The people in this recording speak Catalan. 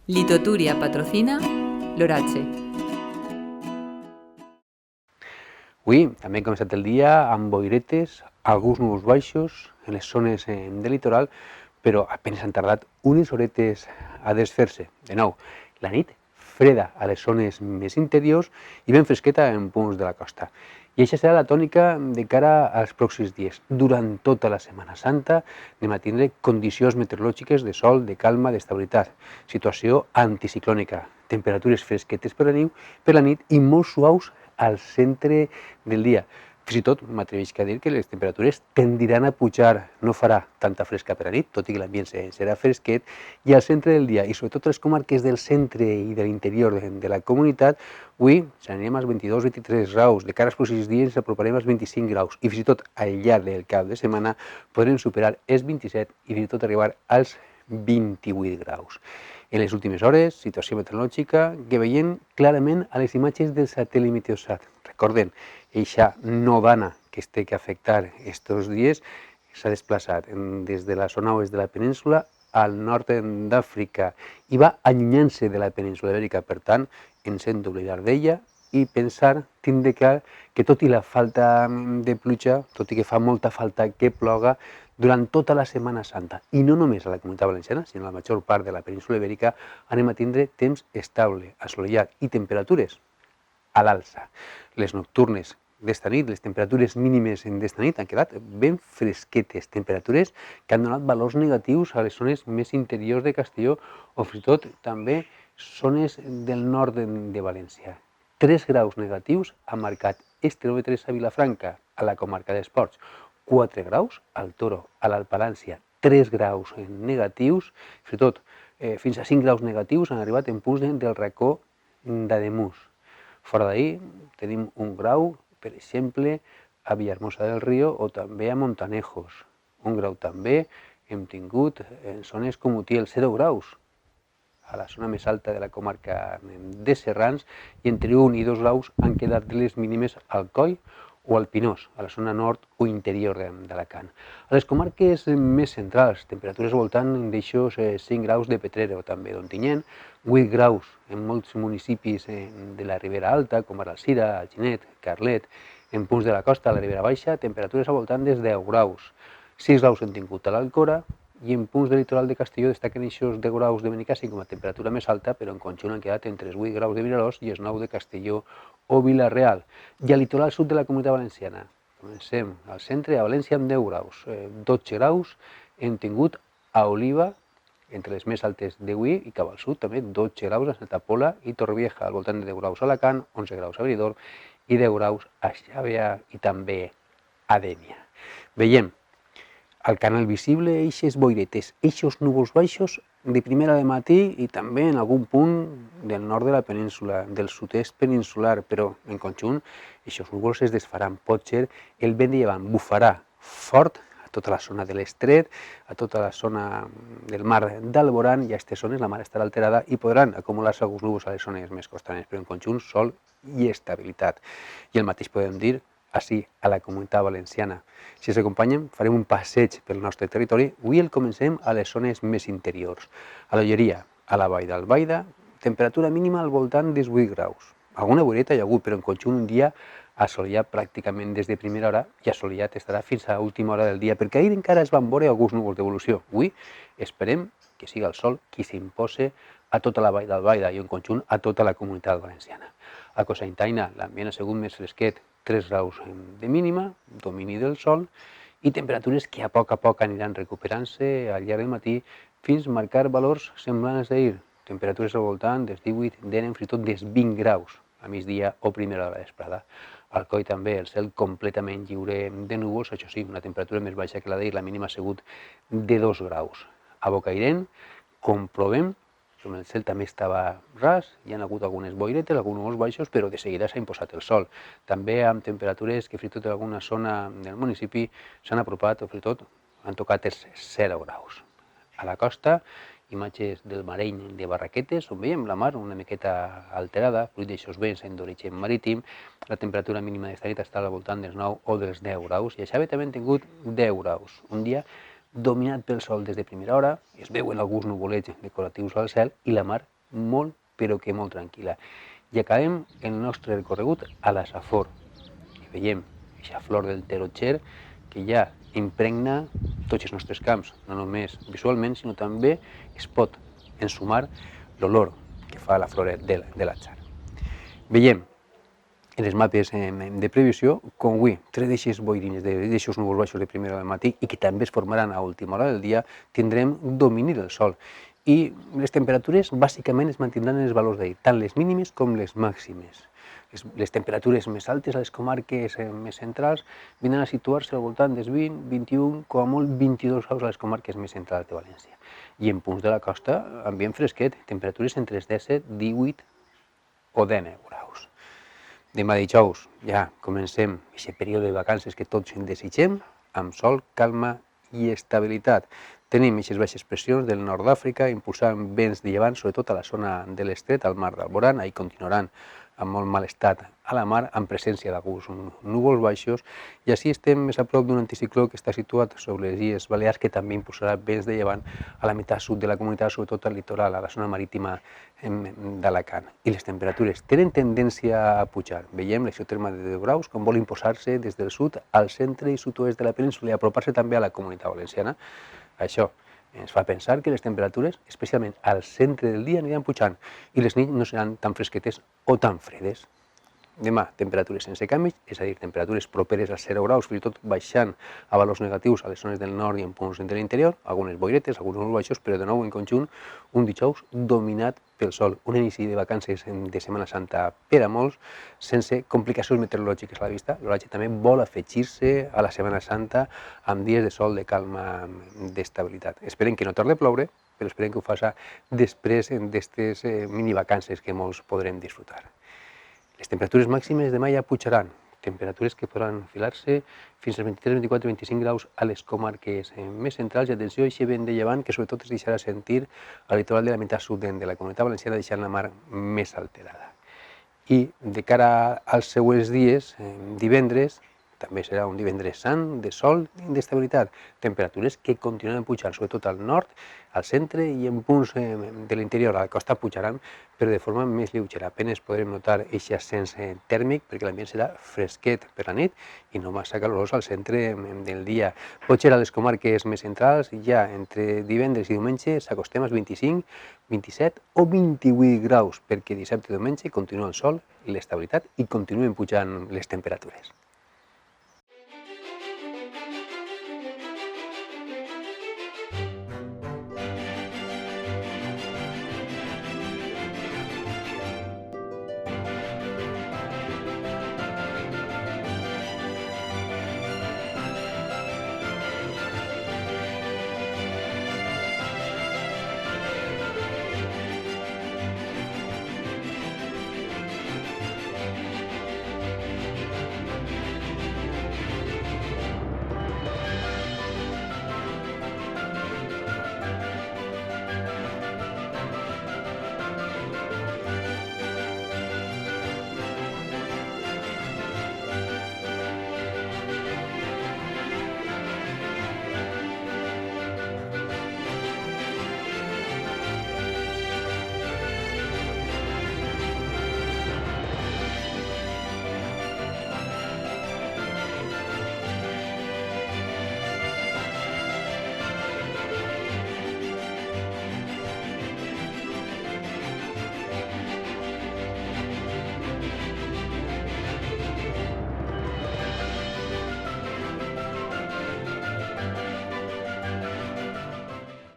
Litoturia patrocina l'Oratge. Avui també hem començat el dia amb boiretes, alguns núvols baixos en les zones del litoral, però apenas han tardat unes horetes a desfer-se. De nou, la nit freda a les zones més interiors i ben fresqueta en punts de la costa. I aquesta serà la tònica de cara als pròxims dies. Durant tota la Setmana Santa anem a tindre condicions meteorològiques de sol, de calma, d'estabilitat. Situació anticiclònica, temperatures fresquetes per la nit i molt suaus al centre del dia. Fins i tot m'atreveix a dir que les temperatures tendiran a pujar, no farà tanta fresca per la nit, tot i que l'ambient serà fresquet, i al centre del dia, i sobretot a les comarques del centre i de l'interior de la comunitat, avui anirem als 22-23 graus, de cara als pròxims dies ens aproparem als 25 graus, i fins i tot al llarg del cap de setmana podrem superar els 27 i fins i tot arribar als 28 graus. En les últimes hores, situació meteorològica que veiem clarament a les imatges del satèl·lit Meteosat. Recordem, eixa nodana que es té que afectar estos dies s'ha desplaçat des de la zona oest de la península al nord d'Àfrica i va allunyant-se de la península ibèrica. Per tant, ens hem d'oblidar d'ella i pensar, tindre clar que tot i la falta de pluja, tot i que fa molta falta que ploga, durant tota la Setmana Santa, i no només a la Comunitat Valenciana, sinó a la major part de la península ibèrica, anem a tindre temps estable, assolellat i temperatures a l'alça. Les nocturnes d'esta nit, les temperatures mínimes d'esta nit han quedat ben fresquetes, temperatures que han donat valors negatius a les zones més interiors de Castelló o fins i tot també zones del nord de València. 3 graus negatius han marcat Esteròmetres a Vilafranca, a la comarca d'Esports, 4 graus al Toro, a l'Alpalància, 3 graus negatius, fins i tot fins a 5 graus negatius han arribat en punts del racó d'Ademús. Fora d'ahir tenim 1 grau, per exemple, a Villahermosa del Río o també a Montanejos. 1 grau també hem tingut en zones com Utiel, 0 graus a la zona més alta de la comarca de Serrans i entre 1 i 2 graus han quedat les mínimes al Coll o al Pinós, a la zona nord o interior d'Alacant. A les comarques més centrals, temperatures al voltant d'aixòs 5 graus de Petrer o també d'Ontinyent, 8 graus en molts municipis de la Ribera Alta, com ara Alzira, Alginet, Carlet, en punts de la costa, a la Ribera Baixa, temperatures al voltant dels 10 graus. 6 graus hem tingut a l'Alcora, i en punts del litoral de Castelló destaquen aquests 10 graus de Benicàssim com a temperatura més alta, però en conjunt han quedat entre els 8 graus de Vinaròs i els 9 de Castelló o Vila-real. I al litoral sud de la Comunitat Valenciana, comencem al centre, a València amb 10 graus. 12 graus hem tingut a Oliva, entre les més altes d'avui, i cap al sud també 12 graus a Santa Pola i Torrevieja, al voltant de 10 graus a Alacant, 11 graus a Benidorm i 10 graus a Xàbia i també a Dénia. Veiem al canal visible eixes boiretes, eixos núvols baixos de primera de matí i també en algun punt del nord de la península, del sud-est peninsular, però en conjunt aquests núvols es desfaran. Pot ser el vent de llevant, bufarà fort a tota la zona de l'estret, a tota la zona del mar d'Alborán i a aquestes zones la mar estarà alterada i podran acumular-se alguns núvols a les zones més costaneres, però en conjunt sol i estabilitat. I el mateix podem dir així a la Comunitat Valenciana. Si ens acompanyen, farem un passeig pel nostre territori. Avui el comencem a les zones més interiors. A l'Olleria, a la Vall d'Albaida, temperatura mínima al voltant dels 8 graus. Alguna boireta hi ha hagut, però en conjunt un dia assolellat pràcticament des de primera hora i assolellat estarà fins a última hora del dia, perquè ahir encara es van veure alguns núvols d'evolució. Avui esperem que siga el sol qui s'impose a tota la Vall d'Albaida i en conjunt a tota la Comunitat Valenciana. A Cocentaina l'ambient ha sigut més fresquet, 3 graus de mínima, domini del sol i temperatures que a poc aniran recuperant-se al llarg del matí fins a marcar valors semblants d'ahir. Temperatures al voltant dels 18, fins i tot dels 20 graus a migdia o primera hora vesprada. Al Coll també el cel completament lliure de núvols, això sí, una temperatura més baixa que la d'ahir, la mínima ha sigut de 2 graus. A Bocairent comprovem que el cel també estava ras, hi ha hagut algunes boiretes, alguns núvols baixos, però de seguida s'ha imposat el sol. També amb temperatures que fins i tot en alguna zona del municipi s'han apropat o fins i tot han tocat els 0 graus. A la costa, imatges del Mareny de Barraquetes, on veiem la mar una miqueta alterada, fruit d'aixòs vents d'origen marítim. La temperatura mínima d'esta nit està al voltant dels 9 o dels 10 graus, i a Xàbia també han tingut 10 graus. Un dia dominat pel sol des de primera hora, es veuen alguns nuvolets decoratius al cel i la mar molt, però que molt tranquil·la. I acabem el nostre recorregut a la Safor. I veiem aquesta flor del terotxer que ja impregna tots els nostres camps, no només visualment, sinó també es pot ensumar l'olor que fa la flor de l'atzar. Veiem en les mapes de previsió, com avui, tres d'eixes boirines, d'eixos núvols baixos de primera hora del matí i que també es formaran a última hora del dia, tindrem domini del sol. I les temperatures bàsicament es mantindran en els valors d'ahir, tant les mínimes com les màximes. Les temperatures més altes a les comarques més centrals vindran a situar-se al voltant dels 20, 21, com a molt 22 graus a les comarques més centrals de València. I en punts de la costa, ambient fresquet, temperatures entre els 17, 18 o 19 graus. Demà dijous ja comencem aquest període de vacances que tots desitgem, amb sol, calma i estabilitat. Tenim aquestes baixes pressions del nord d'Àfrica impulsant vents de llevant, sobretot a la zona de l'estret, al mar d'Alborán, i continuaran amb molt mal estat a la mar, amb presència d'alguns núvols baixos, i així estem més a prop d'un anticicló que està situat sobre les Illes Balears, que també impulsarà vents de llevant a la meitat sud de la comunitat, sobretot al litoral, a la zona marítima d'Alacant. I les temperatures tenen tendència a pujar. Veiem l'exoterma de 10 graus, com vol imposar-se des del sud al centre i sud-oest de la península i apropar-se també a la comunitat valenciana. Això ens fa pensar que les temperatures, especialment al centre del dia, aniran pujant i les nits no seran tan fresquetes o tan fredes. Demà, temperatures sense canvis, és a dir, temperatures properes a 0 graus, fins i tot baixant a valors negatius a les zones del nord i en punts de l'interior, algunes boiretes, alguns núvols baixos, però de nou en conjunt un dijous dominat pel sol, un inici de vacances de Setmana Santa per a molts, sense complicacions meteorològiques a la vista. L'oratge també vol afegir-se a la Setmana Santa amb dies de sol, de calma, d'estabilitat. Esperem que no torni a ploure, però esperem que ho faci després d'aquestes mini-vacances que molts podrem disfrutar. Les temperatures màximes demà ja pujaran, temperatures que podran enfilar-se fins als 23, 24, 25 graus a les comarques més centrals. I atenció a aquest vent de llevant que sobretot es deixarà sentir al litoral de la meitat sud de la comunitat valenciana, deixant la mar més alterada. I de cara als següents dies, divendres, també serà un divendres sant, de sol i d'estabilitat. Temperatures que continuaran pujant, sobretot al nord, al centre i en punts de l'interior. A la costa pujaran, però de forma més lleugera. Apenas podrem notar aquest ascens tèrmic perquè l'ambient serà fresquet per la nit i no massa calorós al centre del dia. Pot ser a les comarques més centrals, ja entre divendres i diumenge s'acostem als 25, 27 o 28 graus, perquè dissabte i diumenge continua el sol i l'estabilitat i continuen pujant les temperatures.